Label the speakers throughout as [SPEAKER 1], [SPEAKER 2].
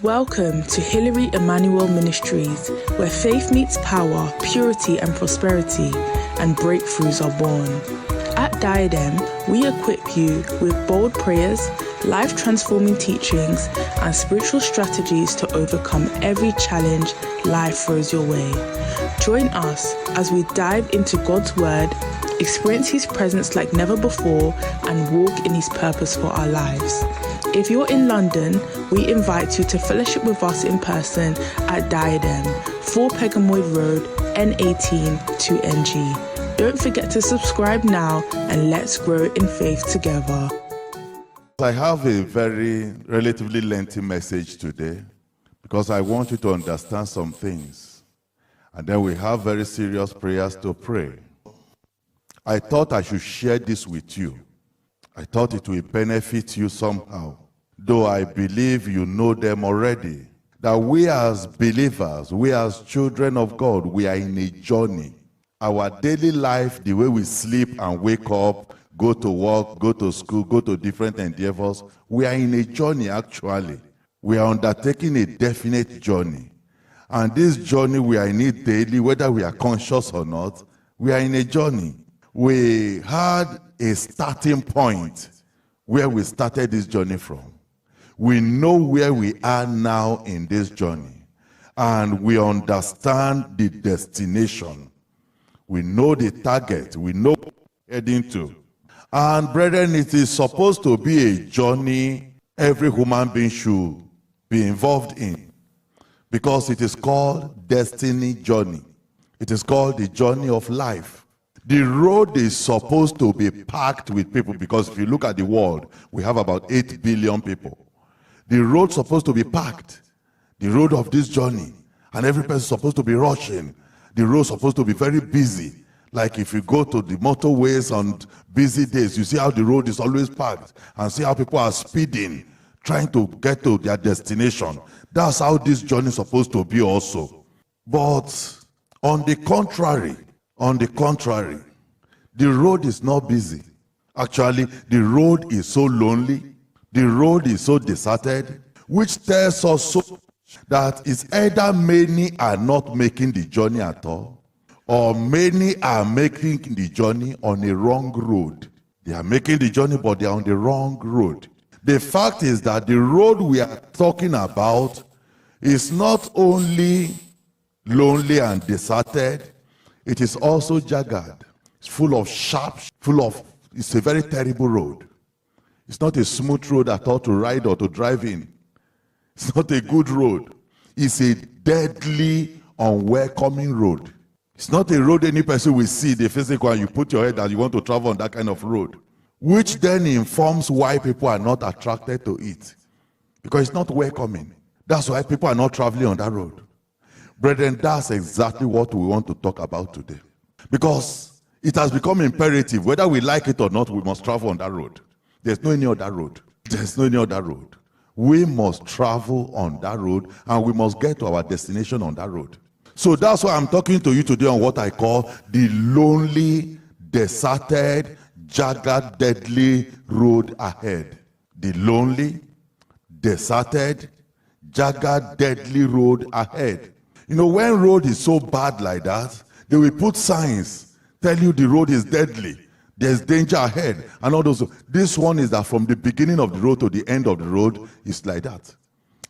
[SPEAKER 1] Welcome to Hilary Emmanuel Ministries, where faith meets power, purity and prosperity, and breakthroughs are born. At Diadem, we equip you with bold prayers, life-transforming teachings, and spiritual strategies to overcome every challenge life throws your way. Join us as we dive into God's Word, experience His presence like never before, and walk in His purpose for our lives. If you're in London, we invite you to fellowship with us in person at Diadem, 4 Pegamoid Road, N18 2NG. Don't forget to subscribe now and let's grow in faith together.
[SPEAKER 2] I have a very relatively lengthy message today because I want you to understand some things. And then we have very serious prayers to pray. I thought I should share this with you. I thought it will benefit you somehow, though I believe you know them already. That we as believers, we as children of God, we are in a journey. Our daily life, the way we sleep and wake up, go to work, go to school, go to different endeavors, we are in a journey actually. We are undertaking a definite journey. And this journey, we are in it daily, whether we are conscious or not, we are in a journey. We had a starting point where we started this journey from. We know where we are now in this journey, and we understand the destination. We know the target, we know what we're heading to. And brethren, it is supposed to be a journey every human being should be involved in, because it is called destiny journey. It is called the journey of life. The road is supposed to be packed with people, because if you look at the world, we have about 8 billion people. The road is supposed to be packed, the road of this journey, and every person is supposed to be rushing. The road is supposed to be very busy. Like if you go to the motorways on busy days, you see how the road is always packed, and see how people are speeding, trying to get to their destination. That's how this journey is supposed to be also. But on the contrary, the road is not busy. Actually, the road is so lonely, the road is so deserted, which tells us so that it's either many are not making the journey at all, or many are making the journey on a wrong road. They are making the journey, but they are on the wrong road. The fact is that the road we are talking about is not only lonely and deserted, it is also jagged. It's full of sharp, it's a very terrible road. It's not a smooth road at all to ride or to drive in. It's not a good road. It's a deadly, unwelcoming road. It's not a road any person will see, the physical, and you put your head that you want to travel on that kind of road. Which then informs why people are not attracted to it. Because it's not welcoming. That's why people are not traveling on that road. Brethren, that's exactly what we want to talk about today. Because it has become imperative, whether we like it or not, we must travel on that road. There's no any other road. There's no any other road. We must travel on that road, and we must get to our destination on that road. So that's why I'm talking to you today on what I call the lonely, deserted, jagged, deadly road ahead. The lonely, deserted, jagged, deadly road ahead. You know, when road is so bad like that, they will put signs, tell you the road is deadly, there's danger ahead, and all those. This one is that from the beginning of the road to the end of the road, it's like that.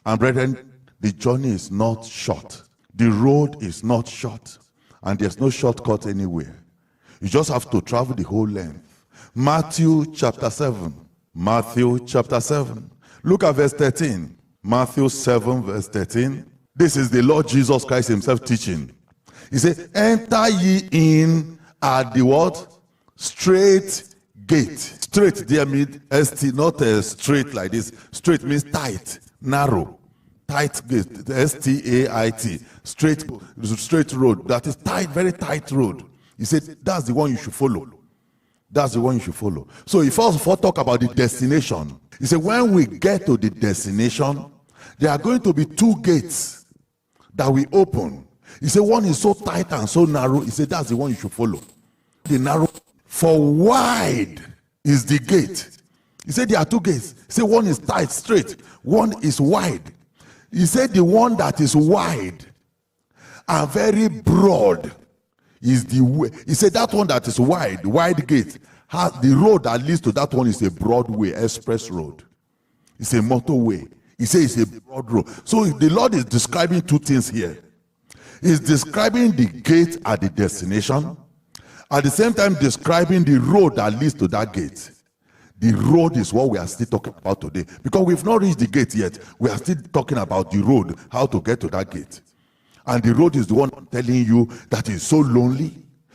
[SPEAKER 2] And brethren, the journey is not short. The road is not short, and there's no shortcut anywhere. You just have to travel the whole length. Matthew chapter 7. Matthew chapter 7. Look at verse 13. Matthew 7 verse 13. This is the Lord Jesus Christ himself teaching. He said, enter ye in at the what? Straight gate. Straight there means ST, not straight like this. Straight means tight, narrow. Tight gate, S-T-A-I-T. Straight road. That is tight, very tight road. He said, that's the one you should follow. That's the one you should follow. So he first of all talk about the destination. He said, when we get to the destination, there are going to be 2 gates that we open. He said, one is so tight and so narrow. He said, that's the one you should follow. The narrow, for wide is the gate. He said, there are 2 gates. He said, one is tight, straight. One is wide. He said the one that is wide and very broad is the way. He said that one that is wide gate, has the road that leads to that one is a broad way, express road. It's a motorway. He says it's a broad road. So the Lord is describing two things here. He's describing the gate at the destination, at the same time describing the road that leads to that gate. The road is what we are still talking about today, because we've not reached the gate yet. We are still talking about the road, how to get to that gate. And the road is the one I'm telling you that is so lonely,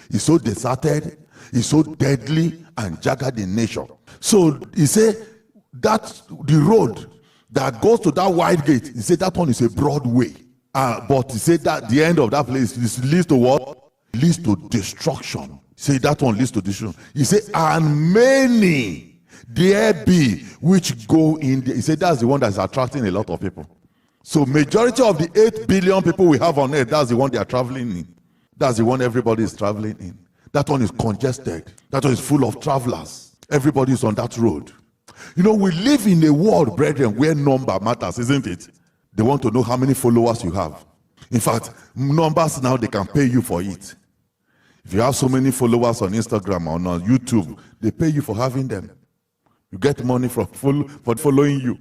[SPEAKER 2] is so deserted, is so deadly and jagged in nature. So he said that the road that goes to that wide gate, he said that one is a broad way. But he said that the end of that place leads to what? Leads to destruction. He said that one leads to destruction. He said, and many there be which go in there. He said that's the one that's attracting a lot of people. So majority of the 8 billion people we have on earth, that's the one they are traveling in. That's the one everybody is traveling in. That one is congested. That one is full of travelers. Everybody is on that road. You know, we live in a world, brethren, where number matters, isn't it? They want to know how many followers you have. In fact, numbers now, they can pay you for it. If you have so many followers on Instagram or on YouTube, they pay you for having them. You get money for following you.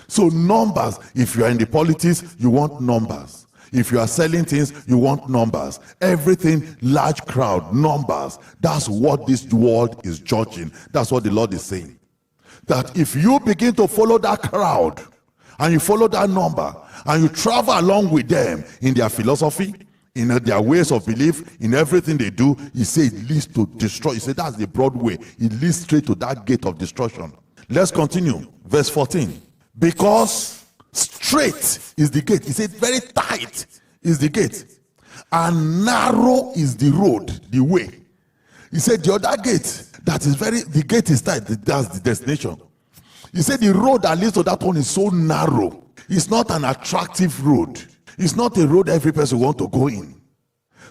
[SPEAKER 2] So numbers, if you are in the politics, you want numbers. If you are selling things, you want numbers. Everything, large crowd, numbers. That's what this world is judging. That's what the Lord is saying. That if you begin to follow that crowd, and you follow that number, and you travel along with them in their philosophy, in their ways of belief, in everything they do, he said it leads to destruction. He said that's the broad way. It leads straight to that gate of destruction. Let's continue. Verse 14. Because straight is the gate. He said very tight is the gate. And narrow is the road, the way. He said the other gate, the gate is tight, that's the destination. He said the road that leads to that one is so narrow. It's not an attractive road. It's not a road every person wants to go in.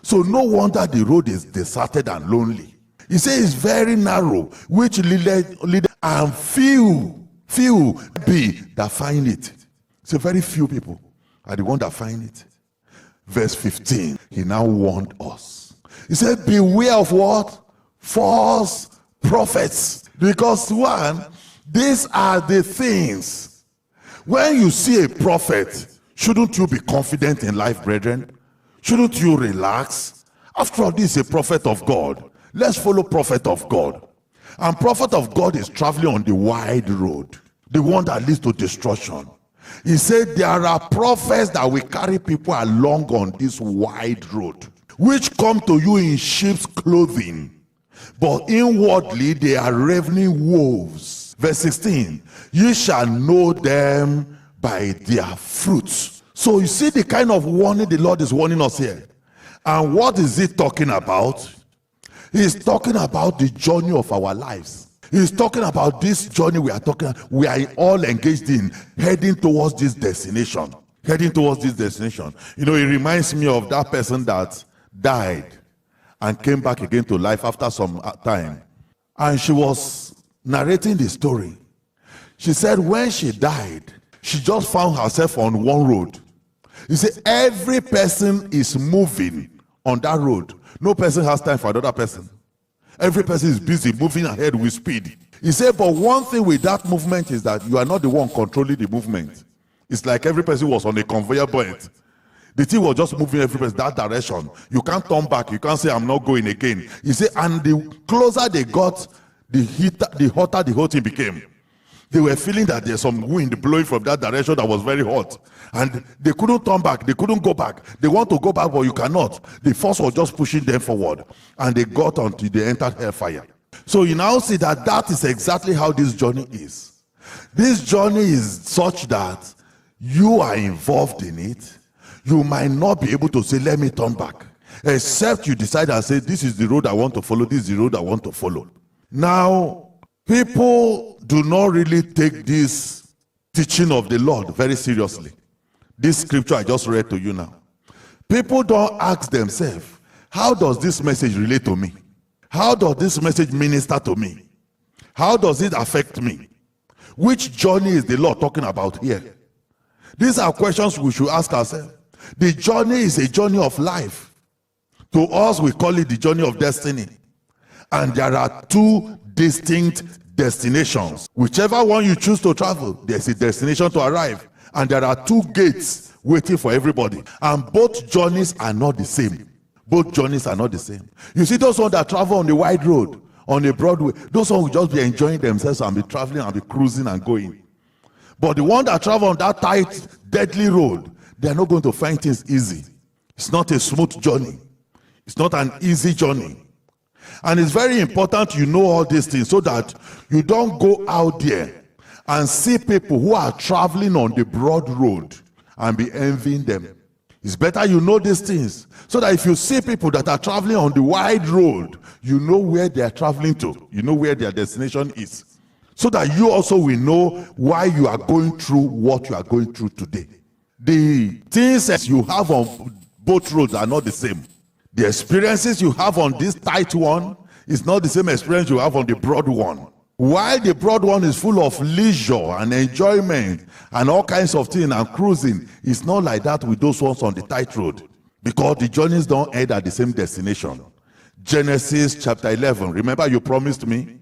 [SPEAKER 2] So no wonder the road is deserted and lonely. He says it's very narrow, which lead and few be that find it. So very few people are the one that find it. Verse 15, he now warned us. He said, beware of what? False prophets. Because one, these are the things. When you see a prophet, shouldn't you be confident in life, brethren? Shouldn't you relax? After all, this is a prophet of God. Let's follow prophet of God. And prophet of God is traveling on the wide road, the one that leads to destruction. He said there are prophets that will carry people along on this wide road, which come to you in sheep's clothing, but inwardly they are ravening wolves. Verse 16, you shall know them by their fruits. So you see the kind of warning the Lord is warning us here. And what is he talking about? He's talking about the journey of our lives. He's talking about this journey we are all engaged in, heading towards this destination. Heading towards this destination. You know, it reminds me of that person that died and came back again to life after some time. And she was narrating the story. She said when she died, she just found herself on one road. You see, every person is moving on that road. No person has time for another person. Every person is busy moving ahead with speed. He said, but one thing with that movement is that you are not the one controlling the movement. It's like every person was on a conveyor belt. The thing was just moving every person that direction. You can't turn back. You can't say, I'm not going again. He said, and the closer they got, the hotter the whole thing became. They were feeling that there's some wind blowing from that direction that was very hot. And they couldn't turn back. They couldn't go back. They want to go back, but you cannot. The force was just pushing them forward. And they got until they entered hellfire. So you now see that that is exactly how this journey is. This journey is such that you are involved in it. You might not be able to say, let me turn back. Except you decide and say, this is the road I want to follow. This is the road I want to follow. Now, people do not really take this teaching of the Lord very seriously. This scripture I just read to you now. People don't ask themselves, how does this message relate to me? How does this message minister to me? How does it affect me? Which journey is the Lord talking about here? These are questions we should ask ourselves. The journey is a journey of life. To us, we call it the journey of destiny. And there are two distinct destinations. Whichever one you choose to travel, there's a destination to arrive. And there are two gates waiting for everybody. And both journeys are not the same. Both journeys are not the same. You see those ones that travel on the wide road, on the Broadway, those ones will just be enjoying themselves and be traveling and be cruising and going. But the one that travel on that tight, deadly road, they're not going to find things easy. It's not a smooth journey. It's not an easy journey. And it's very important you know all these things so that you don't go out there and see people who are traveling on the broad road and be envying them. It's better you know these things so that if you see people that are traveling on the wide road, you know where they are traveling to. You know where their destination is. So that you also will know why you are going through what you are going through today. The things that you have on both roads are not the same. The experiences you have on this tight one is not the same experience you have on the broad one. While the broad one is full of leisure and enjoyment and all kinds of things and cruising, it's not like that with those ones on the tight road. Because the journeys don't end at the same destination. Genesis chapter 11. Remember you promised me?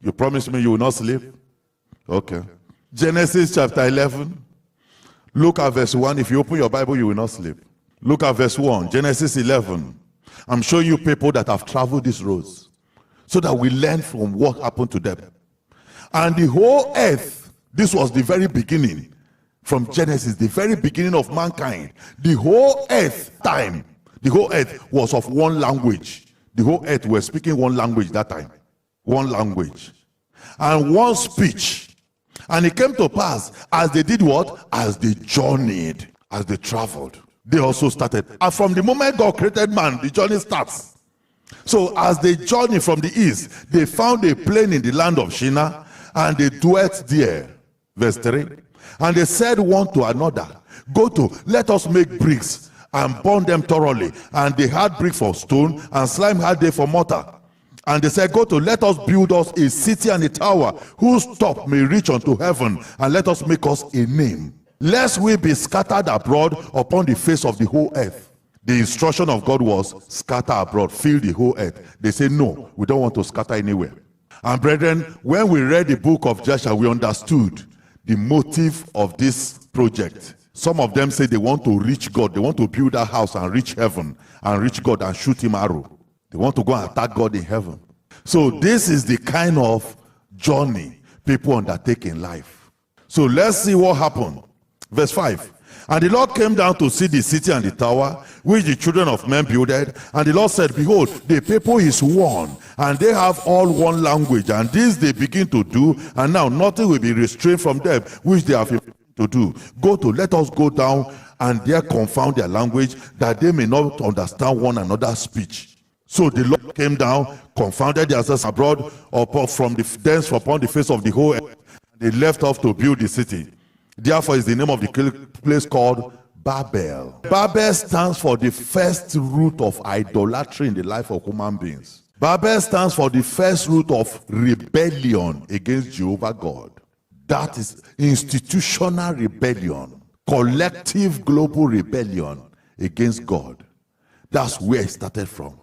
[SPEAKER 2] You promised me you will not sleep? Okay. Genesis chapter 11. Look at verse 1. If you open your Bible, you will not sleep. Look at verse 1. Genesis 11. I'm showing you people that have traveled these roads so that we learn from what happened to them. And the whole earth, this was the very beginning. From Genesis, the very beginning of mankind. The whole earth time, the whole earth was of one language. The whole earth was speaking one language that time. One language and one speech. And it came to pass as they did what? As they journeyed, as they traveled, they also started. And from the moment God created man, the journey starts. So as they journeyed from the east, they found a plain in the land of Shinar, and they dwelt there. Verse 3. And they said one to another, go to, let us make bricks and burn them thoroughly. And they had brick for stone, and slime had they for mortar. And they said, go to, let us build us a city and a tower, whose top may reach unto heaven, and let us make us a name, lest we be scattered abroad upon the face of the whole earth. The instruction of God was, scatter abroad, fill the whole earth. They say, no, we don't want to scatter anywhere. And brethren, when we read the book of Joshua, we understood the motive of this project. Some of them say they want to reach God. They want to build a house and reach heaven, and reach God and shoot him arrow. They want to go and attack God in heaven. So this is the kind of journey people undertake in life. So let's see what happened. Verse 5. And the Lord came down to see the city and the tower, which the children of men builded. And the Lord said, behold, the people is one, and they have all one language. And this they begin to do, and now nothing will be restrained from them, which they have to do. Go to, let us go down, and there confound their language, that they may not understand one another's speech. So the Lord came down, confounded themselves abroad from the thence upon the face of the whole earth. They left off to build the city. Therefore is the name of the place called Babel. Babel stands for the first root of idolatry in the life of human beings. Babel stands for the first root of rebellion against Jehovah God. That is institutional rebellion, collective global rebellion against God. That's where it started from.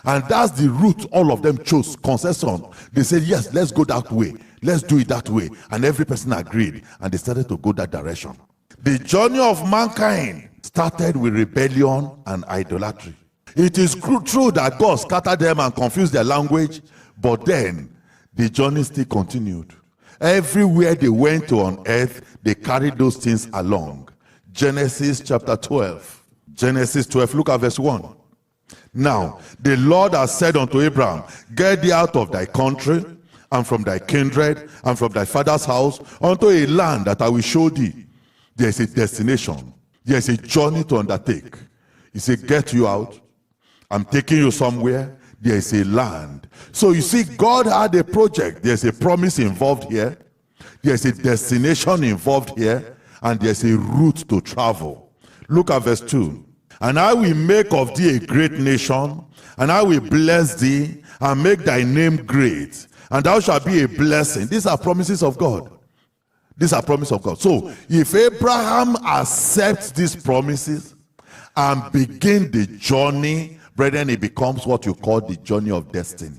[SPEAKER 2] And that's the route all of them chose, concession. They said, yes, let's go that way. Let's do it that way. And every person agreed, and they started to go that direction. The journey of mankind started with rebellion and idolatry. It is true that God scattered them and confused their language, but then the journey still continued. Everywhere they went to on earth, they carried those things along. Genesis chapter 12. Genesis 12, look at verse 1. Now, the Lord has said unto Abraham, get thee out of thy country, and from thy kindred, and from thy father's house, unto a land that I will show thee. There is a destination. There is a journey to undertake. He said, get you out. I'm taking you somewhere. There is a land. So you see, God had a project. There's a promise involved here. There's a destination involved here. And there's a route to travel. Look at verse 2. And I will make of thee a great nation, and I will bless thee, and make thy name great, and thou shalt be a blessing. These are promises of God. These are promises of God. So if Abraham accepts these promises and begin the journey, brethren, it becomes what you call the journey of destiny.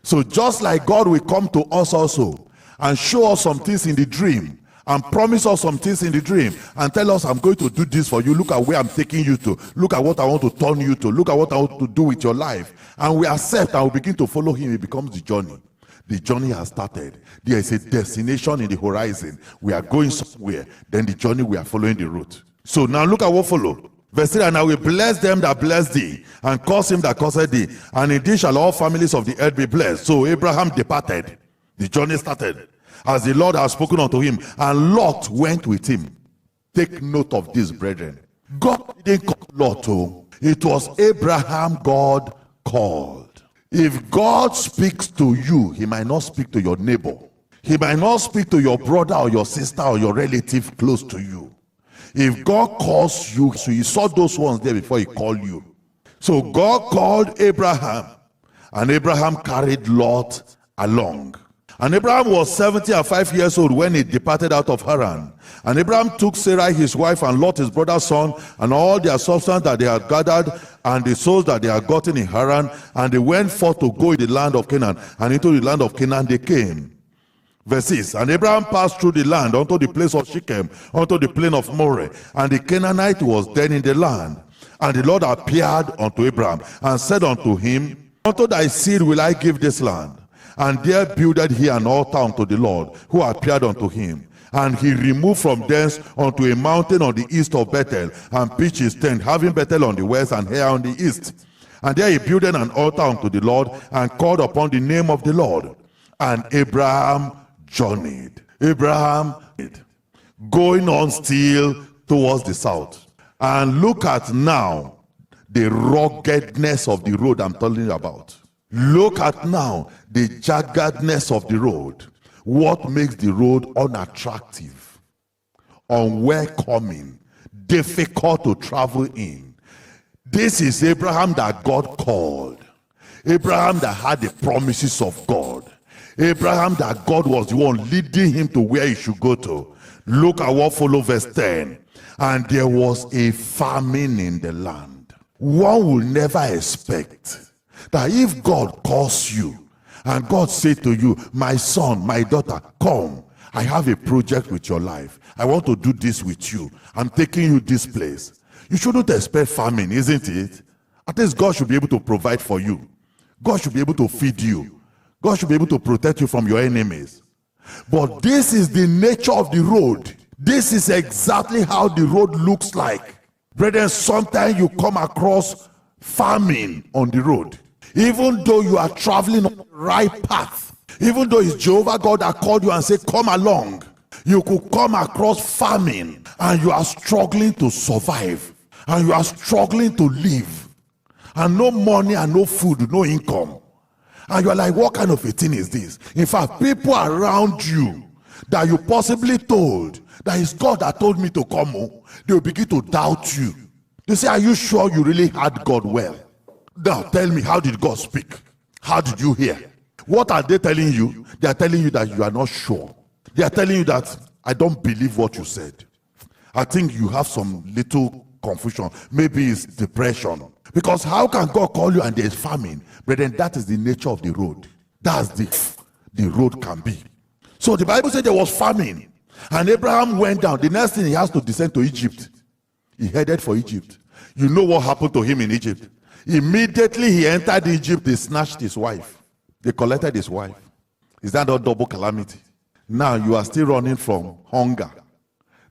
[SPEAKER 2] So just like God will come to us also and show us some things in the dream and promise us some things in the dream and tell us, I'm going to do this for you. Look at where I'm taking you to. Look at what I want to turn you to. Look at what I want to do with your life. And we accept and we begin to follow him. It becomes the journey. The journey has started. There is a destination in the horizon. We are going somewhere. Then the journey, we are following the route. So now look at what followed. Verse 3, and I will bless them that bless thee, and curse him that curseth thee. And in thee shall all families of the earth be blessed. So Abraham departed. The journey started, as the Lord has spoken unto him. And Lot went with him. Take note of this, brethren. God didn't call Lot. Oh, it was Abraham God called. If God speaks to you, he might not speak to your neighbor. He might not speak to your brother or your sister or your relative close to you. If God calls you, so he saw those ones there before he called you. So God called Abraham, and Abraham carried Lot along. And Abraham was 75 years old when he departed out of Haran. And Abraham took Sarai his wife, and Lot his brother's son, and all their substance that they had gathered, and the souls that they had gotten in Haran, and they went forth to go in the land of Canaan. And into the land of Canaan they came. Verse 6, and Abraham passed through the land unto the place of Shechem, unto the plain of Moreh, and the Canaanite was then in the land. And the Lord appeared unto Abraham, and said unto him, unto thy seed will I give this land. And there builded he an altar unto the Lord, who appeared unto him. And he removed from thence unto a mountain on the east of Bethel, and pitched his tent, having Bethel on the west and Hai on the east. And there he builded an altar unto the Lord, and called upon the name of the Lord. And Abraham journeyed. Abraham going on still towards the south. And look at now the ruggedness of the road I'm telling you about. Look at now the jaggedness of the road. What makes the road unattractive, unwelcoming, difficult to travel in? This is Abraham that God called. Abraham that had the promises of God. Abraham that God was the one leading him to where he should go to. Look at what follows verse 10. And there was a famine in the land. One will never expect that if God calls you and God said to you, my son, my daughter, come, I have a project with your life. I want to do this with you. I'm taking you this place. You shouldn't expect famine, isn't it? At least God should be able to provide for you. God should be able to feed you. God should be able to protect you from your enemies. But this is the nature of the road. This is exactly how the road looks like. Brethren, sometimes you come across famine on the road. Even though you are traveling on the right path, even though it's Jehovah God that called you and said, come along, you could come across famine and you are struggling to survive and you are struggling to live, and no money and no food, no income. And you're like, what kind of a thing is this? In fact, people around you that you possibly told that it's God that told me to come home, they will begin to doubt you. They say, are you sure you really had God well? Now tell me, how did God speak? How did you hear? What are they telling you? They are telling you that you are not sure. They are telling you that I don't believe what you said. I think you have some little confusion. Maybe it's depression. Because how can God call you and there is famine? Brethren, that is the nature of the road. That's the road can be. So the Bible said there was famine. And Abraham went down. The next thing, he has to descend to Egypt. He headed for Egypt. You know what happened to him in Egypt? Immediately he entered Egypt, they snatched his wife. They collected his wife. Is that not double calamity? Now you are still running from hunger.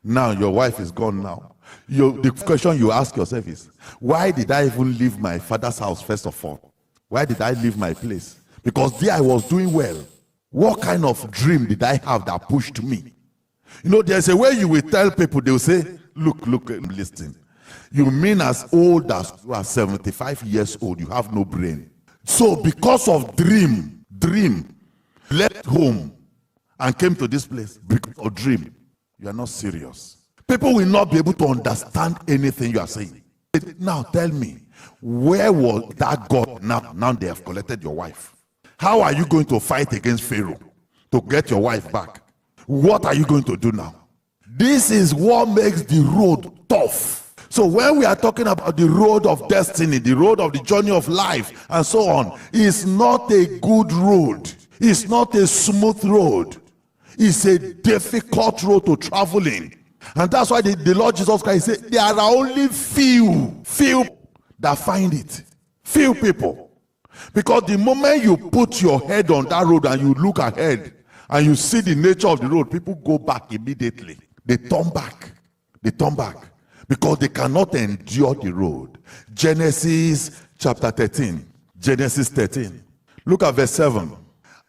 [SPEAKER 2] Now your wife is gone now. The question you ask yourself is, why did I even leave my father's house first of all? Why did I leave my place? Because there I was doing well. What kind of dream did I have that pushed me? You know, there's a way you will tell people, they will say, look, listen. You mean as old as you are 75 years old, you have no brain. So because of dream, left home and came to this place because of dream, you are not serious. People will not be able to understand anything you are saying. Now tell me, where was that God now they have collected your wife? How are you going to fight against Pharaoh to get your wife back? What are you going to do now? This is what makes the road tough. So when we are talking about the road of destiny, the road of the journey of life, and so on, it's not a good road. It's not a smooth road. It's a difficult road to travel in. And that's why the Lord Jesus Christ said, there are only few that find it. Few people. Because the moment you put your head on that road and you look ahead and you see the nature of the road, people go back immediately. They turn back. They turn back. Because they cannot endure the road. Genesis chapter 13. Genesis 13. Look at verse 7.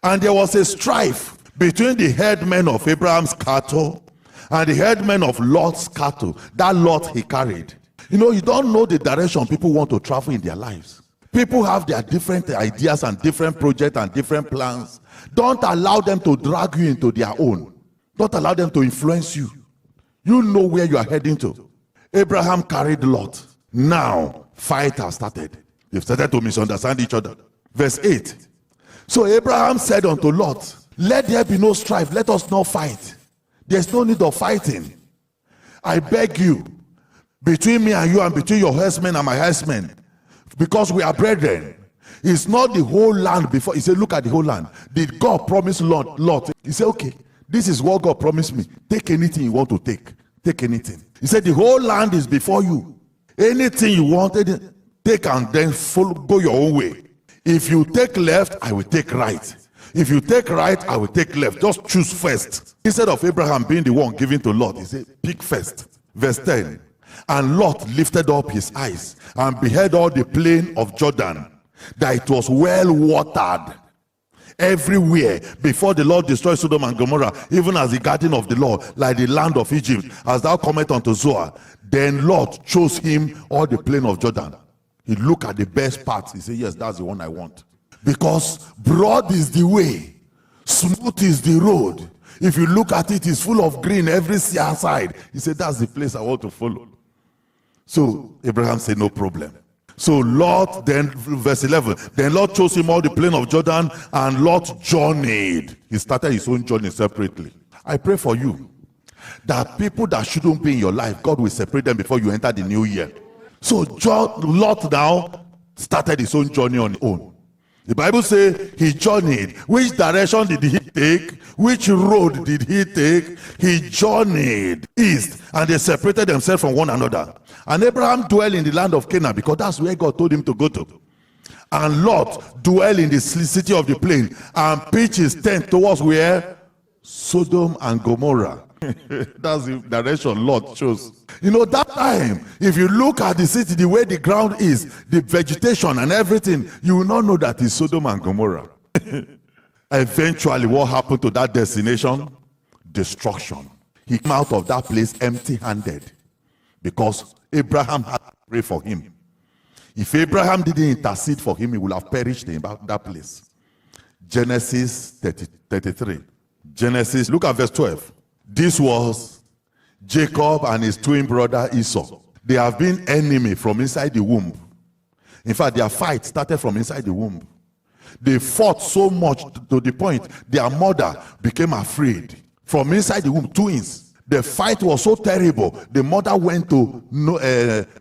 [SPEAKER 2] And there was a strife between the headmen of Abraham's cattle and the headmen of Lot's cattle. That Lot he carried. You know, you don't know the direction people want to travel in their lives. People have their different ideas and different projects and different plans. Don't allow them to drag you into their own. Don't allow them to influence you. You know where you are heading to. Abraham carried Lot. Now, fight has started. They've started to misunderstand each other. Verse 8. So Abraham said unto Lot, let there be no strife, let us not fight. There's no need of fighting. I beg you, between me and you and between your herdsmen and my herdsmen, because we are brethren. It's not the whole land before. He said, look at the whole land. Did God promise Lot? He said, okay, this is what God promised me. Take anything you want to take. Take anything. He said, the whole land is before you. Anything you want, take and then follow, go your own way. If you take left, I will take right. If you take right, I will take left. Just choose first. Instead of Abraham being the one giving to Lot, he said, pick first. Verse 10. And Lot lifted up his eyes and beheld all the plain of Jordan, that it was well watered everywhere before the Lord destroyed Sodom and Gomorrah, even as the garden of the Lord, like the land of Egypt, as thou comest unto Zoar. Then Lot chose him all the plain of Jordan. He looked at the best parts. He said, yes, that's the one I want. Because broad is the way, smooth is the road. If you look at it, it's full of green every side. He said, that's the place I want to follow. So Abraham said, no problem. So Lot, then verse 11, then Lot chose him all the plain of Jordan, and Lot journeyed. He started his own journey separately. I pray for you that people that shouldn't be in your life, God will separate them before you enter the new year. So Lot now started his own journey on his own. The Bible says he journeyed. Which direction did he take? Which road did he take? He journeyed east, and they separated themselves from one another. And Abraham dwelled in the land of Canaan, because that's where God told him to go to. And Lot dwelled in the city of the plain and pitched his tent towards where? Sodom and Gomorrah. That's the direction Lot chose. You know, that time, if you look at the city, the way the ground is, the vegetation and everything, you will not know that it's Sodom and Gomorrah. Eventually, what happened to that destination? Destruction. He came out of that place empty-handed, because Abraham had to pray for him. If Abraham didn't intercede for him, he would have perished in that place. Genesis 33. Genesis, look at verse 12. This was Jacob and his twin brother Esau. They have been enemy from inside the womb. In fact, their fight started from inside the womb. They fought so much to the point their mother became afraid. From inside the womb, twins. The fight was so terrible, the mother went to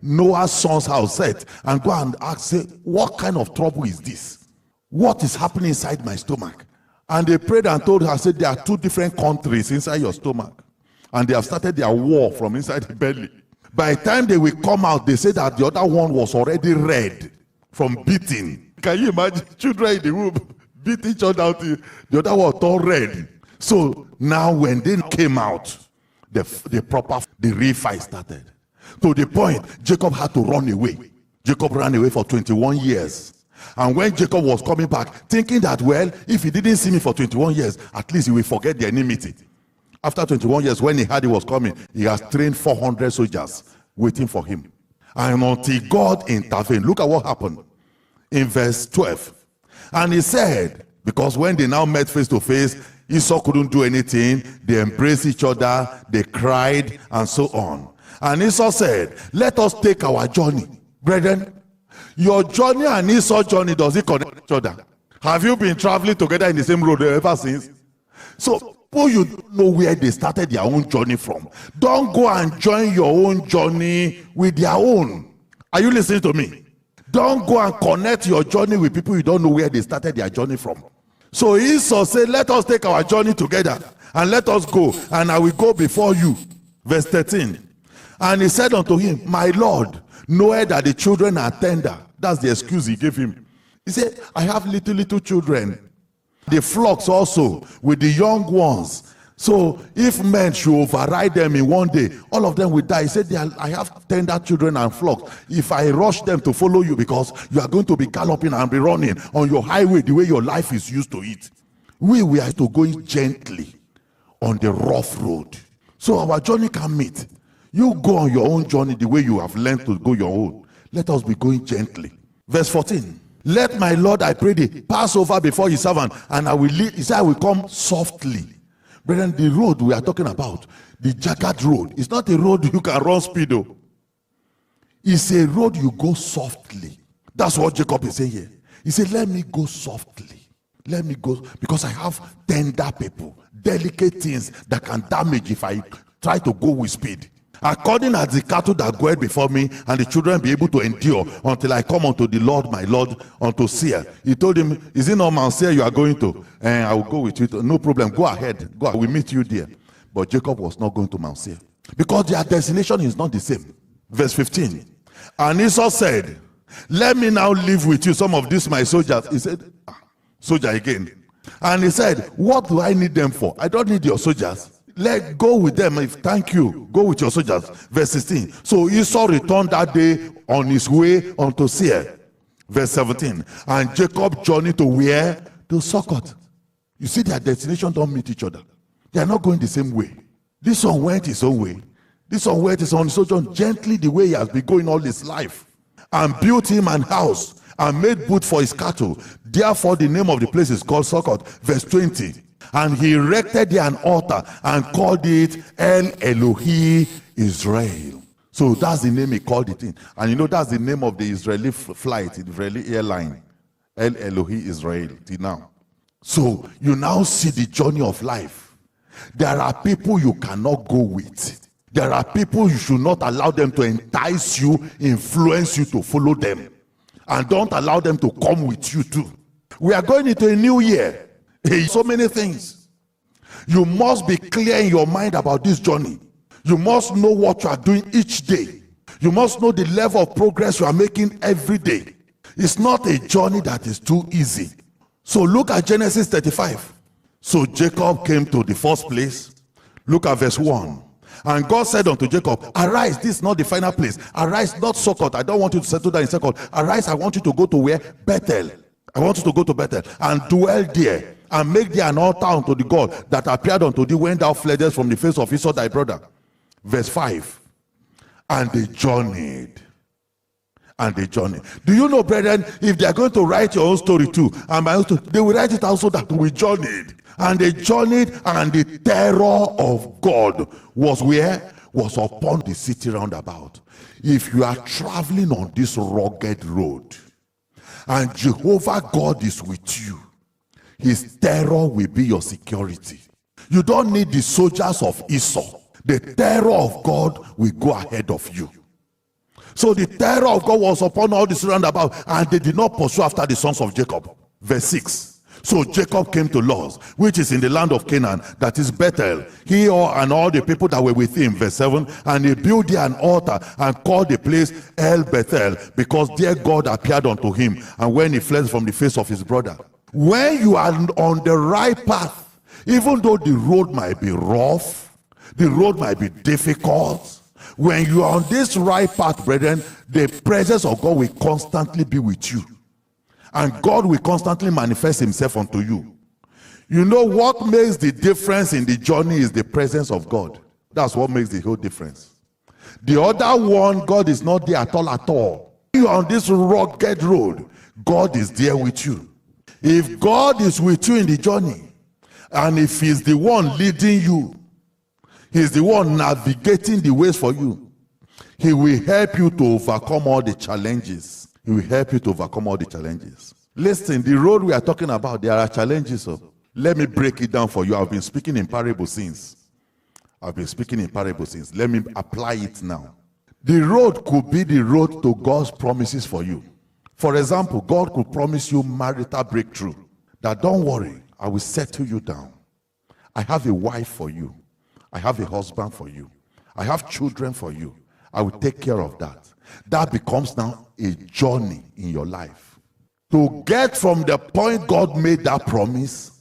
[SPEAKER 2] Noah's son's house, Seth, and go and ask, say, what kind of trouble is this? What is happening inside my stomach? And they prayed and told her, said, there are two different countries inside your stomach. And they have started their war from inside the belly. By the time they will come out, they say that the other one was already red from beating. Can you imagine children in the womb beat each other out? The other one turned red. So now when they came out, the real fight started. To the point, Jacob had to run away. Jacob ran away for 21 years. And when Jacob was coming back, thinking that, well, if he didn't see me for 21 years, at least he will forget the enmity. After 21 years, when he heard he was coming, he has trained 400 soldiers waiting for him. And until God intervened, look at what happened in verse 12. And he said, because when they now met face to face, Esau couldn't do anything. They embraced each other, they cried, and so on. And Esau said, let us take our journey. Brethren, your journey and Esau's journey, does it connect each other? Have you been traveling together in the same road ever since? So People you don't know where they started their own journey from. Don't go and join your own journey with their own. Are you listening to me? Don't go and connect your journey with people you don't know where they started their journey from. So Esau said, let us take our journey together and let us go, and I will go before you. Verse 13. And he said unto him, my Lord, knoweth that the children are tender. That's the excuse he gave him. He said, I have little children. The flocks also with the young ones. So if men should override them in one day, all of them will die. He said, I have tender children and flocks. If I rush them to follow you, because you are going to be galloping and be running on your highway the way your life is used to it. We are to go gently on the rough road. So our journey can meet. You go on your own journey the way you have learned to go your own. Let us be going gently. Verse 14. Let my Lord, I pray thee, pass over before his servant, and I will lead. He said, I will come softly. Brethren, the road we are talking about, the Jagged road, it's not a road you can run speed. It's a road you go softly. That's what Jacob is saying here. He said, let me go softly. Let me go, because I have tender people, delicate things that can damage if I try to go with speed. According as the cattle that go before me, and the children be able to endure until I come unto the Lord, my Lord, unto Seir. He told him, is it not Mount Seir you are going to? And I will go with you. No problem. Go ahead. Go. I will meet you there. But Jacob was not going to Mount Seir, because their destination is not the same. Verse 15. And Esau said, let me now live with you some of these my soldiers. He said, soldier again. And he said, what do I need them for? I don't need your soldiers. Let go with them. If thank you, go with your soldiers. Verse 16. So Esau returned that day on his way unto Seir. Verse 17. And Jacob journeyed to where? To Succoth. You see, their destination don't meet each other. They are not going the same way. This one went his own way. This one went his own sojourn gently the way he has been going all his life, and built him an house and made wood for his cattle. Therefore the name of the place is called Succoth. Verse 20. And he erected there an altar and called it El Elohi Israel. So that's the name he called it in. And you know, that's the name of the Israeli flight, the Israeli airline. El Elohi Israel till now. So you now see the journey of life. There are people you cannot go with. There are people you should not allow them to entice you, influence you to follow them. And don't allow them to come with you too. We are going into a new year. So many things. You must be clear in your mind about this journey. You must know what you are doing each day. You must know the level of progress you are making every day. It's not a journey that is too easy. So look at Genesis 35. So Jacob came to the first place. Look at verse 1. And God said unto Jacob, arise. This is not the final place. Arise, not Succoth. I don't want you to settle down in Succoth. Arise, I want you to go to where? Bethel. I want you to go to Bethel and dwell there, and make thee an altar unto the God that appeared unto thee when thou fleddest from the face of Esau thy brother. Verse 5. And they journeyed. And they journeyed. Do you know, brethren, if they are going to write your own story too, and my own story, they will write it also that we journeyed. And they journeyed, and the terror of God was where? Was upon the city round about. If you are traveling on this rugged road, and Jehovah God is with you, his terror will be your security. You don't need the soldiers of Esau. The terror of God will go ahead of you. So the terror of God was upon all this roundabout, and they did not pursue after the sons of Jacob. Verse 6. So Jacob came to Luz, which is in the land of Canaan, that is Bethel, he and all the people that were with him. Verse 7. And he built there an altar and called the place El Bethel, because there God appeared unto him, and when he fled from the face of his brother. When you are on the right path, even though the road might be rough, the road might be difficult, when you are on this right path, brethren, the presence of God will constantly be with you. And God will constantly manifest himself unto you. You know what makes the difference in the journey is the presence of God. That's what makes the whole difference. The other one, God is not there at all at all. You are on this rugged road, God is there with you. If God is with you in the journey, and if he's the one leading you, he's the one navigating the ways for you, he will help you to overcome all the challenges. He will help you to overcome all the challenges. Listen, the road we are talking about, there are challenges. Let me break it down for you. I've been speaking in parables since. Let me apply it now. The road could be the road to God's promises for you. For example, God could promise you marital breakthrough. That don't worry, I will settle you down. I have a wife for you. I have a husband for you. I have children for you. I will take care of that. That becomes now a journey in your life. To get from the point God made that promise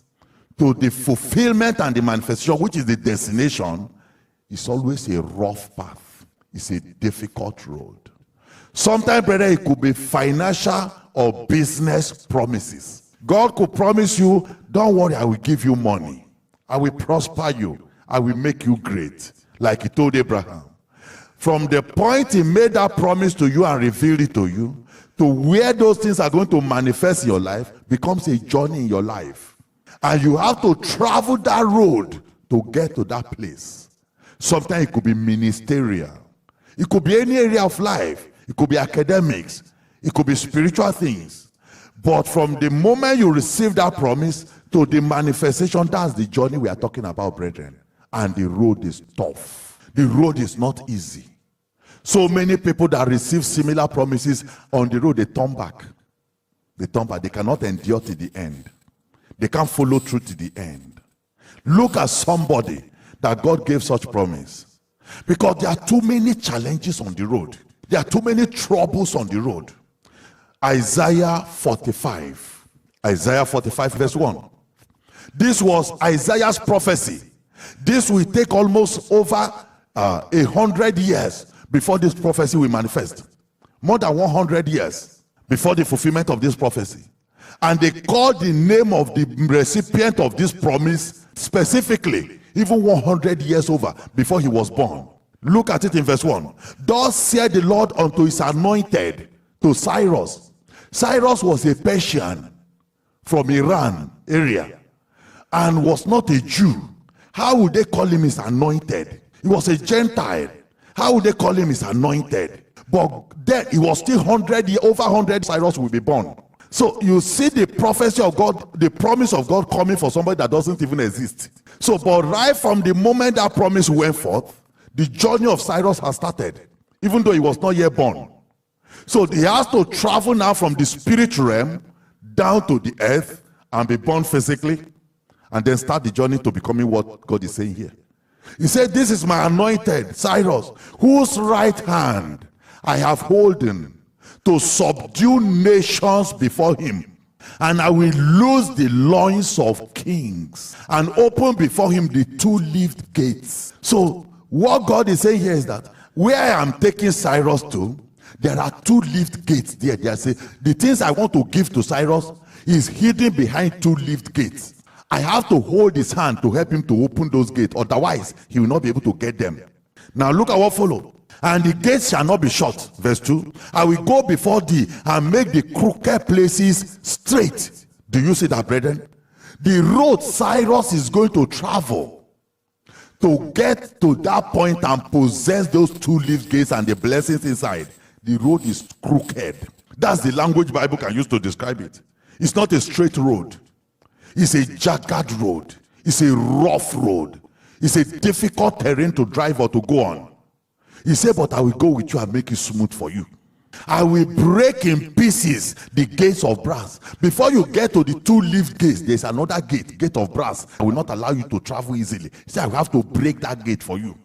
[SPEAKER 2] to the fulfillment and the manifestation, which is the destination, is always a rough path. It's a difficult road. Sometimes, brother, it could be financial or business promises. God could promise you, don't worry, I will give you money. I will prosper you. I will make you great, like he told Abraham. From the point he made that promise to you and revealed it to you, to where those things are going to manifest in your life, becomes a journey in your life. And you have to travel that road to get to that place. Sometimes it could be ministerial. It could be any area of life. It could be academics. It could be spiritual things. But from the moment you receive that promise to the manifestation, that's the journey we are talking about, brethren. And the road is tough. The road is not easy. So many people that receive similar promises on the road, they turn back. They turn back. They cannot endure to the end. They can't follow through to the end. Look at somebody that God gave such promise. Because there are too many challenges on the road. There are too many troubles on the road. Isaiah 45. Isaiah 45 verse 1. This was Isaiah's prophecy. This will take almost over 100 years before this prophecy will manifest. More than 100 years before the fulfillment of this prophecy. And they called the name of the recipient of this promise specifically, even 100 years over before he was born. Look at it in verse 1. Thus said the Lord unto his anointed, to Cyrus. Cyrus was a Persian from Iran area and was not a Jew. How would they call him his anointed? He was a Gentile. How would they call him his anointed? But then he was still 100 years, over 100, Cyrus will be born. So you see the prophecy of God, the promise of God coming for somebody that doesn't even exist. So, but right from the moment that promise went forth, the journey of Cyrus has started, even though he was not yet born. So he has to travel now from the spirit realm down to the earth and be born physically, and then start the journey to becoming what God is saying here. He said, this is my anointed, Cyrus, whose right hand I have holden to subdue nations before him. And I will loose the loins of kings and open before him the two-leaved gates. So what God is saying here is that where I am taking Cyrus to, there are two-leaved gates there. They say the things I want to give to Cyrus is hidden behind two-leaved gates. I have to hold his hand to help him to open those gates. Otherwise, he will not be able to get them. Now look at what followed. And the gates shall not be shut. Verse 2. I will go before thee and make the crooked places straight. Do you see that, brethren? The road Cyrus is going to travel to get to that point and possess those two-leaf gates and the blessings inside. The road is crooked. That's the language Bible can use to describe it. It's not a straight road. It's a jagged road. It's a rough road. It's a difficult terrain to drive or to go on. He said, but I will go with you and make it smooth for you. I will break in pieces the gates of brass. Before you get to the two-leaf gates, there's another gate of brass. I will not allow you to travel easily. He said, I will have to break that gate for you.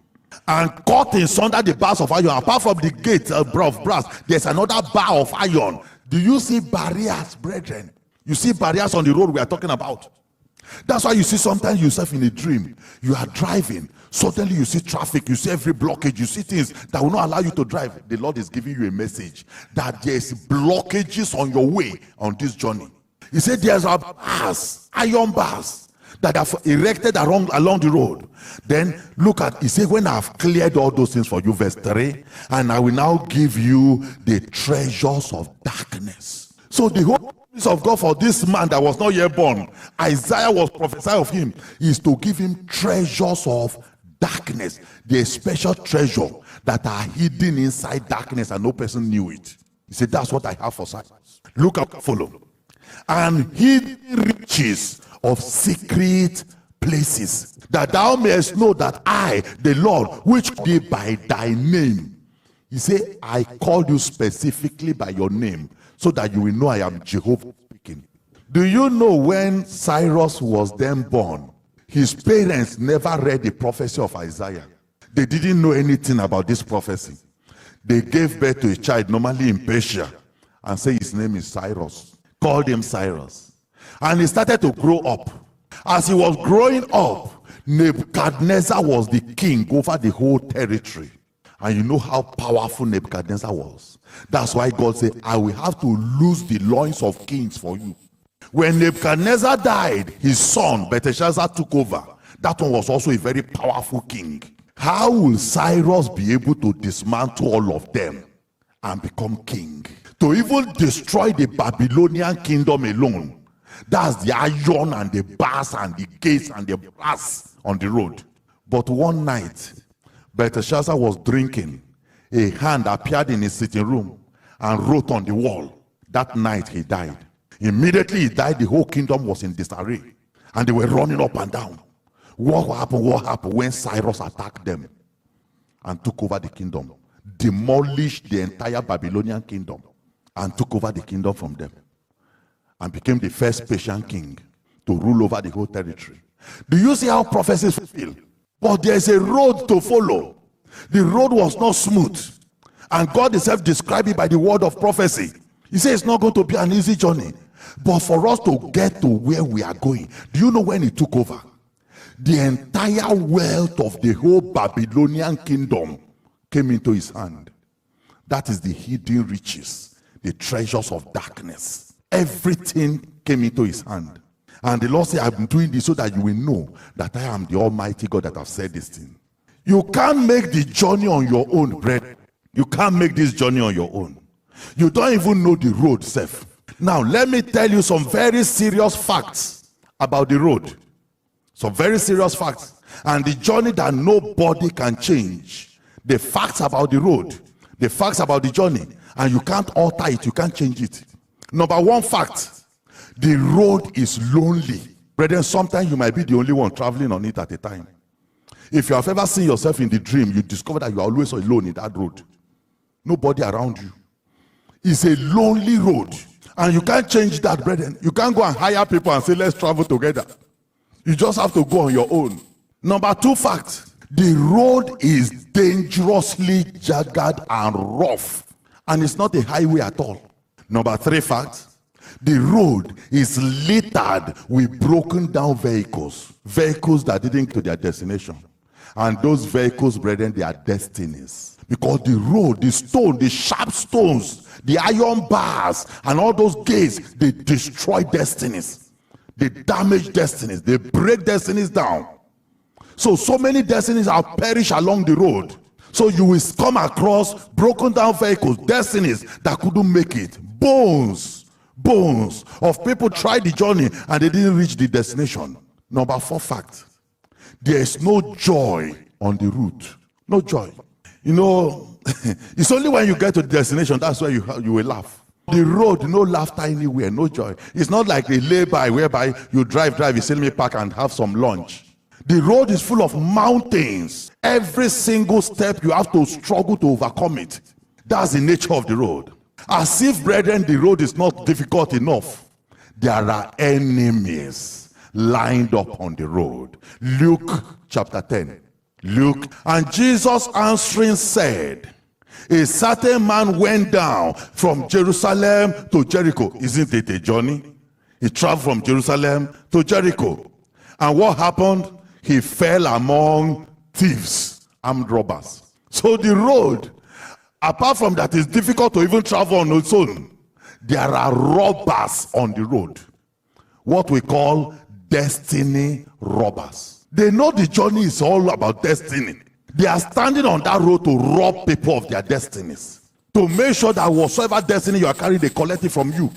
[SPEAKER 2] And cut in sunder the bars of iron. Apart from the gate of brass, there's another bar of iron. Do you see barriers, brethren? You see barriers on the road we are talking about. That's why you see sometimes yourself in a dream. You are driving. Suddenly you see traffic. You see every blockage. You see things that will not allow you to drive. The Lord is giving you a message that there's blockages on your way on this journey. He said there's bars, iron bars that are erected along the road. Then look at, he said, when I have cleared all those things for you, verse 3, and I will now give you the treasures of darkness. So the whole promise of God for this man that was not yet born, Isaiah was prophesying of him, is to give him treasures of darkness, the special treasure that are hidden inside darkness and no person knew it. He said, that's what I have for Cyrus. Look up, follow. And hidden riches of secret places, that thou mayest know that I, the Lord, which called thee by thy name. He said, I called you specifically by your name, so that you will know I am Jehovah speaking. Do you know when Cyrus was then born, his parents never read the prophecy of Isaiah? They didn't know anything about this prophecy. They gave birth to a child, normally in Persia, and say his name is Cyrus. Called him Cyrus. And he started to grow up. As he was growing up, Nebuchadnezzar was the king over the whole territory. And you know how powerful Nebuchadnezzar was. That's why God said, I will have to loose the loins of kings for you. When Nebuchadnezzar died, his son Belteshazzar took over. That one was also a very powerful king. How will Cyrus be able to dismantle all of them and become king? To even destroy the Babylonian kingdom alone, that's the iron and the bars and the gates and the brass on the road. But one night, Belteshazzar was drinking. A hand appeared in his sitting room and wrote on the wall. That night he died. Immediately he died, the whole kingdom was in disarray. And they were running up and down. What happened when Cyrus attacked them and took over the kingdom? Demolished the entire Babylonian kingdom and took over the kingdom from them. And became the first Persian king to rule over the whole territory. Do you see how prophecies fulfill? But there's a road to follow. The road was not smooth. And God himself described it by the word of prophecy. He said it's not going to be an easy journey. But for us to get to where we are going, do you know when he took over? The entire wealth of the whole Babylonian kingdom came into his hand. That is the hidden riches, the treasures of darkness. Everything came into his hand. And the Lord said, I'm doing this so that you will know that I am the Almighty God that have said this thing. You can't make the journey on your own, brethren. You can't make this journey on your own. You don't even know the road safe. Now, let me tell you some very serious facts about the road. Some very serious facts. And the journey that nobody can change. The facts about the road. The facts about the journey. And you can't alter it. You can't change it. Number one fact. The road is lonely. Brethren, sometimes you might be the only one traveling on it at a time. If you have ever seen yourself in the dream, you discover that you are always alone in that road. Nobody around you. It's a lonely road. And you can't change that, brethren. You can't go and hire people and say, let's travel together. You just have to go on your own. Number two fact. The road is dangerously jagged and rough. And it's not a highway at all. Number three fact. The road is littered with broken down vehicles. Vehicles that didn't get to their destination. And those vehicles, brethren, they are destinies. Because the road, the stone, the sharp stones, the iron bars, and all those gates, they destroy destinies. They damage destinies. They break destinies down. So many destinies have perished along the road. So you will come across broken down vehicles, destinies that couldn't make it. Bones of people tried the journey and they didn't reach the destination. Number four fact. There is no joy on the route. No joy. You know, it's only when you get to the destination, that's where you will laugh. The road, no laughter anywhere, no joy. It's not like a lay-by whereby you drive, you still may park and have some lunch. The road is full of mountains. Every single step you have to struggle to overcome it. That's the nature of the road. As if, brethren, the road is not difficult enough. There are enemies lined up on the road. Luke chapter 10. Luke. And Jesus answering said, a certain man went down from Jerusalem to Jericho. Isn't it a journey? He traveled from Jerusalem to Jericho. And what happened? He fell among thieves, armed robbers. So the road, apart from that, it's difficult to even travel on its own. There are robbers on the road. What we call destiny robbers. They know the journey is all about destiny. They are standing on that road to rob people of their destinies. To make sure that whatsoever destiny you are carrying, they collect it from you.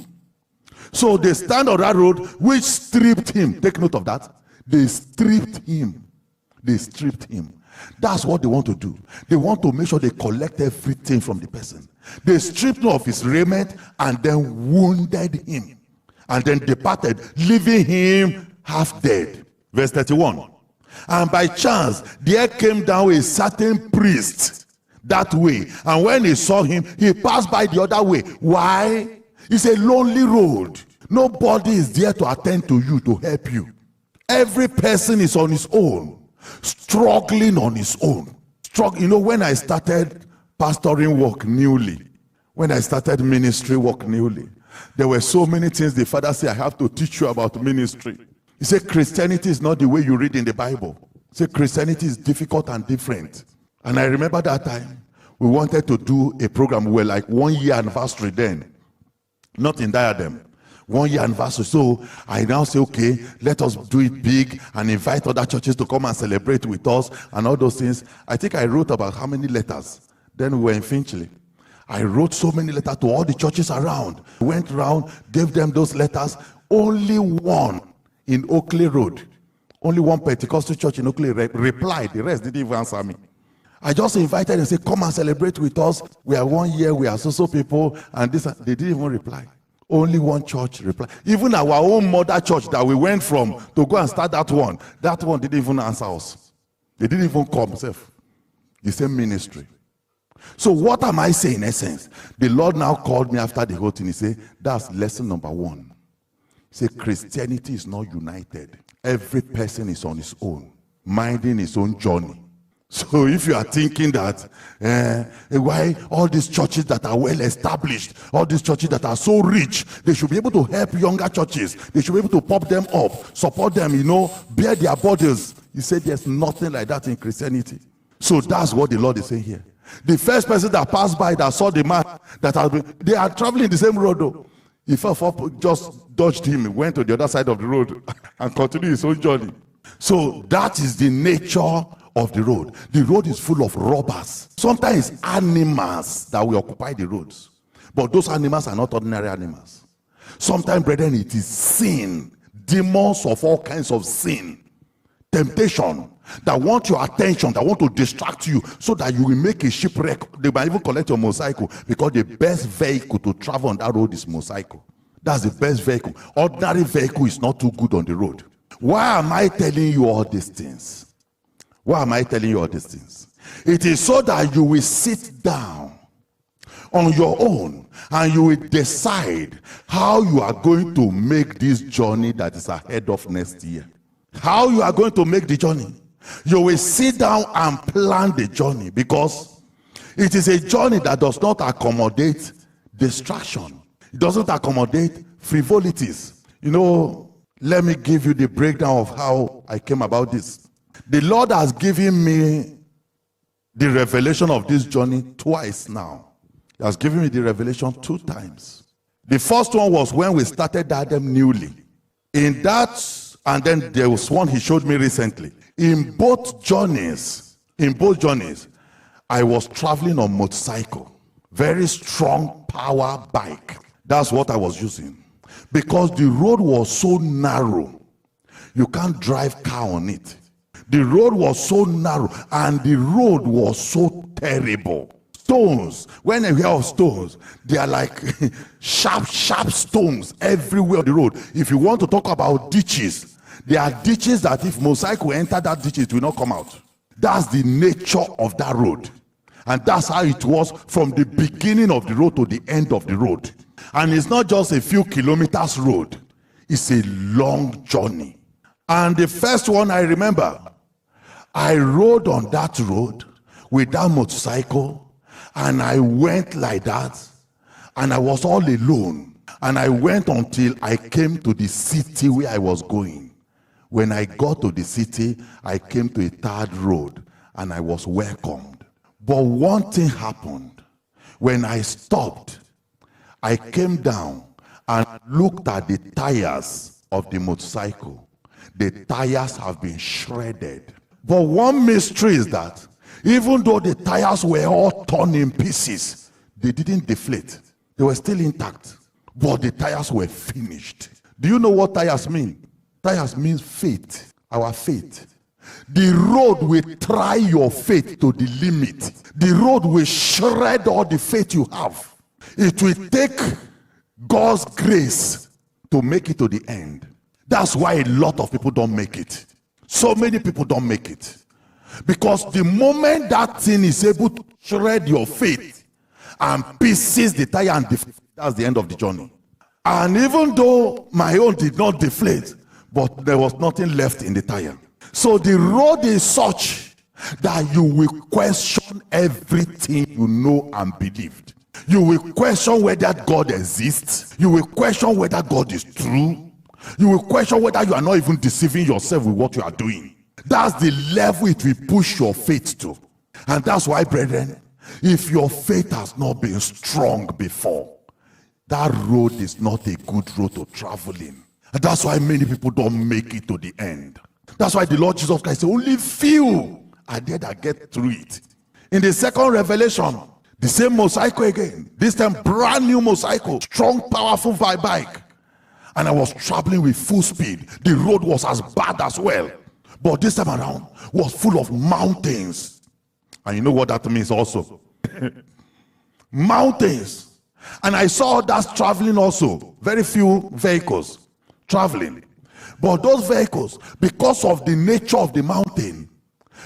[SPEAKER 2] So they stand on that road, which stripped him. Take note of that. They stripped him. They stripped him. That's what they want to do. They want to make sure they collect everything from the person. They stripped him of his raiment and then wounded him. And then departed, leaving him half dead. Verse 31. And by chance, there came down a certain priest that way. And when he saw him, he passed by the other way. Why? It's a lonely road. Nobody is there to attend to you, to help you. Every person is on his own, struggling on his own. You know, when I started pastoring work newly, when I started ministry work newly, there were so many things the father said, I have to teach you about ministry. He said, Christianity is not the way you read in the Bible. He said, Christianity is difficult and different. And I remember that time, we wanted to do a program. We were like 1 year anniversary then. Not in Diadem. 1 year anniversary. So I now say, okay, let us do it big and invite other churches to come and celebrate with us and all those things. I think I wrote about how many letters. Then we were in Finchley. I wrote so many letters to all the churches around. Went around, gave them those letters. Only one in Oakley Road, only one Pentecostal church in Oakley replied. The rest didn't even answer me. I just invited and said, come and celebrate with us. We are 1 year, we are so people, and this. They didn't even reply. Only one church replied. Even our own mother church that we went from to go and start that one didn't even answer us. They didn't even come, self. The same ministry. So what am I saying in essence? The Lord now called me after the whole thing. He said, that's lesson number 1. He said, Christianity is not united. Every person is on his own, minding his own journey. So if you are thinking that, why all these churches that are well established, all these churches that are so rich, they should be able to help younger churches. They should be able to pop them up, support them, bear their burdens. He said there's nothing like that in Christianity. So that's what the Lord is saying here. The first person that passed by that saw the man they are traveling the same road though. He fell off, just dodged him, went to the other side of the road and continued his own journey. So that is the nature of the road. The road is full of robbers. Sometimes animals that will occupy the roads. But those animals are not ordinary animals. Sometimes, brethren, it is sin. Demons of all kinds of sin. Temptation that want your attention, that want to distract you so that you will make a shipwreck. They might even collect your motorcycle because the best vehicle to travel on that road is motorcycle. That's the best vehicle. Ordinary vehicle is not too good on the road. Why am I telling you all these things? Why am I telling you all these things? It is so that you will sit down on your own and you will decide how you are going to make this journey that is ahead of next year. How you are going to make the journey. You will sit down and plan the journey because it is a journey that does not accommodate distraction. It doesn't accommodate frivolities. Let me give you the breakdown of how I came about this. The Lord has given me the revelation of this journey twice now. He has given me the revelation 2 times. The first one was when we started Diadem newly. In that, and then there was one he showed me recently. In both journeys, I was traveling on motorcycle. Very strong power bike. That's what I was using. Because the road was so narrow, you can't drive car on it. The road was so narrow and the road was so terrible. Stones, when I hear of stones, they are like sharp stones everywhere on the road. If you want to talk about ditches, there are ditches that if motorcycle enter that ditch, it will not come out. That's the nature of that road. And that's how it was from the beginning of the road to the end of the road. And it's not just a few kilometers road. It's a long journey. And the first one I remember, I rode on that road with that motorcycle and I went like that and I was all alone. And I went until I came to the city where I was going. When I got to the city, I came to a third road and I was welcomed. But one thing happened. When I stopped, I came down and looked at the tires of the motorcycle. The tires have been shredded. But one mystery is that even though the tires were all torn in pieces, they didn't deflate. They were still intact. But the tires were finished. Do you know what tires mean? Tires means faith, our faith. The road will try your faith to the limit. The road will shred all the faith you have. It will take God's grace to make it to the end. That's why a lot of people don't make it. So many people don't make it. Because the moment that thing is able to shred your faith and pieces the tire and deflate, that's the end of the journey. And even though my own did not deflate, but there was nothing left in the tire. So the road is such that you will question everything you know and believed. You will question whether God exists. You will question whether God is true. You will question whether you are not even deceiving yourself with what you are doing. That's the level it will push your faith to. And that's why, brethren, if your faith has not been strong before, that road is not a good road to travel in. And that's why many people don't make it to the end. That's why the Lord Jesus Christ said, only few are there that get through it. In the second revelation, the same motorcycle again. This time, brand new motorcycle, strong, powerful bike. And I was traveling with full speed. The road was as bad as well. But this time around was full of mountains. And you know what that means also? Mountains. And I saw others traveling also. Very few vehicles traveling. But those vehicles, because of the nature of the mountain,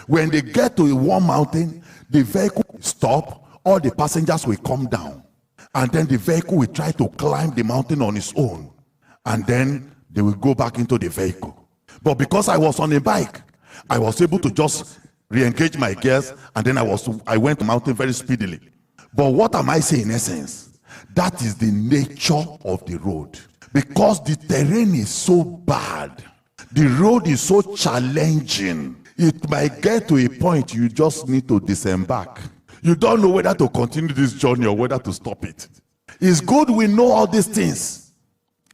[SPEAKER 2] when they get to one mountain, the vehicle will stop, all the passengers will come down. And then the vehicle will try to climb the mountain on its own. And then they will go back into the vehicle. But because I was on a bike, I was able to just re-engage my gears, and then I went to the mountain very speedily. But what am I saying in essence? That is the nature of the road. Because the terrain is so bad, the road is so challenging, it might get to a point you just need to disembark. You don't know whether to continue this journey or whether to stop it. It's good we know all these things.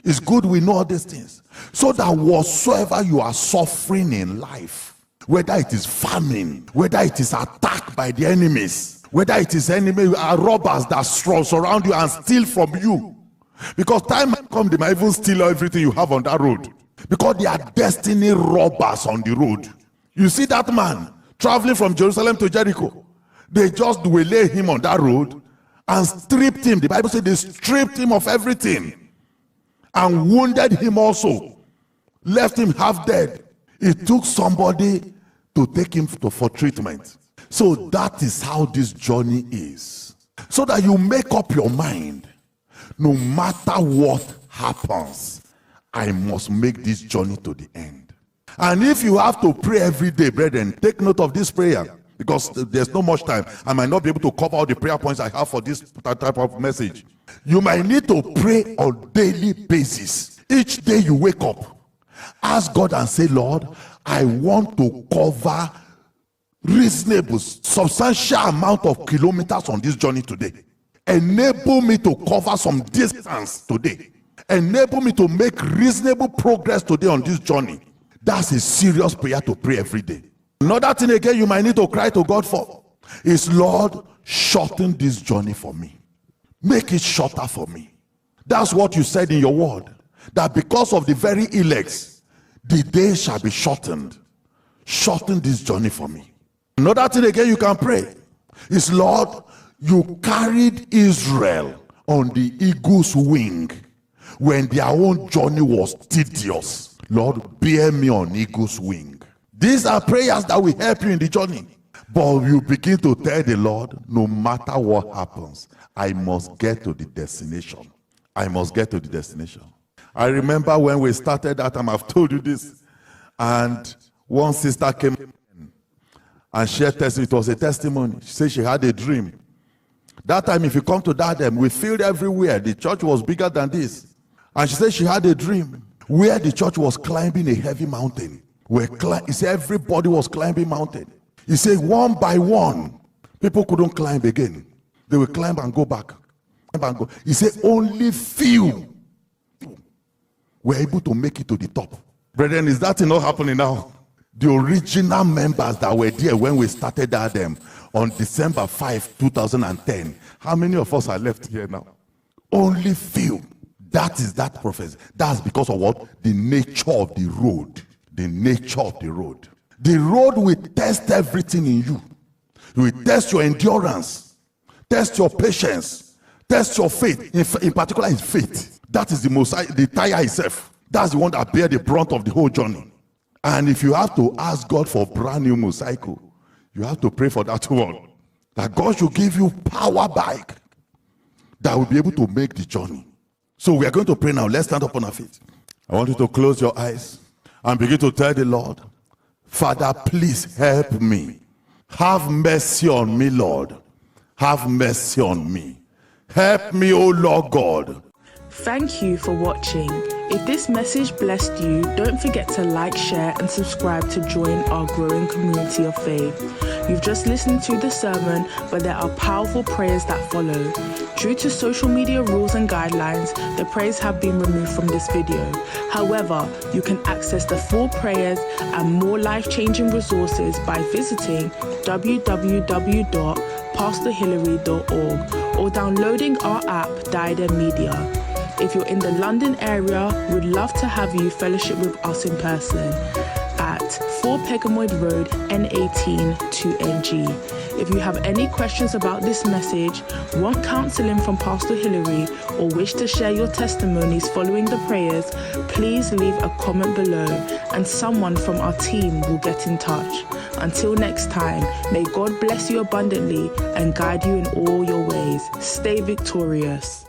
[SPEAKER 2] It's good we know all these things. So that whatsoever you are suffering in life, whether it is famine, whether it is attack by the enemies, whether it is robbers that surround you and steal from you. Because time might come, they might even steal everything you have on that road. Because they are destiny robbers on the road. You see that man traveling from Jerusalem to Jericho. They just waylay him on that road and stripped him. The Bible says they stripped him of everything and wounded him also. Left him half dead. It took somebody to take him for treatment. So that is how this journey is. So that you make up your mind, no matter what happens, I must make this journey to the end. And if you have to pray every day, brethren, take note of this prayer, because there's not much time. I might not be able to cover all the prayer points I have for this type of message. You might need to pray on daily basis. Each day you wake up, ask God and say, Lord, I want to cover reasonable, substantial amount of kilometers on this journey today. Enable me to cover some distance today. Enable me to make reasonable progress today on this journey. That's a serious prayer to pray every day. Another thing again you might need to cry to God for is, Lord, shorten this journey for me. Make it shorter for me. That's what you said in your word. That because of the very elect, the day shall be shortened. Shorten this journey for me. Another thing again you can pray is, Lord, you carried Israel on the eagle's wing when their own journey was tedious. Lord, bear me on eagle's wing. These are prayers that will help you in the journey. But you begin to tell the Lord, no matter what happens, I must get to the destination. I must get to the destination. I remember when we started that time, I've told you this, and one sister came and shared testimony. It was a testimony. She said she had a dream. That time, if you come to that, we filled everywhere. The church was bigger than this. And she said she had a dream where the church was climbing a heavy mountain. He said everybody was climbing mountain. He said one by one, people couldn't climb again. They would climb and go back. He said only few were able to make it to the top. Brethren, is that not happening now? The original members that were there when we started that on December 5, 2010. How many of us are left here now? Only few. That is that prophecy. That's because of what? The nature of the road. The nature of the road. The road will test everything in you. It will test your endurance, test your patience, test your faith. In particular, it's faith. That is the tire itself. That's the one that bear the brunt of the whole journey. And if you have to ask God for brand new motorcycle, you have to pray for that one. That God should give you power bike that will be able to make the journey. So we are going to pray now. Let's stand up on our feet. I want you to close your eyes and begin to tell the Lord, Father, please help me. Have mercy on me, Lord. Have mercy on me. Help me, O Lord God.
[SPEAKER 1] Thank you for watching. If this message blessed you, don't forget to like, share and subscribe to join our growing community of faith. You've just listened to the sermon, but there are powerful prayers that follow. Due to social media rules and guidelines, the prayers have been removed from this video. However, you can access the full prayers and more life-changing resources by visiting www.pastorhillary.org or downloading our app, Diadem Media. If you're in the London area, we'd love to have you fellowship with us in person at 4 Pegamoid Road, N18 2NG. If you have any questions about this message, want counseling from Pastor Hillary, or wish to share your testimonies following the prayers, please leave a comment below and someone from our team will get in touch. Until next time, may God bless you abundantly and guide you in all your ways. Stay victorious.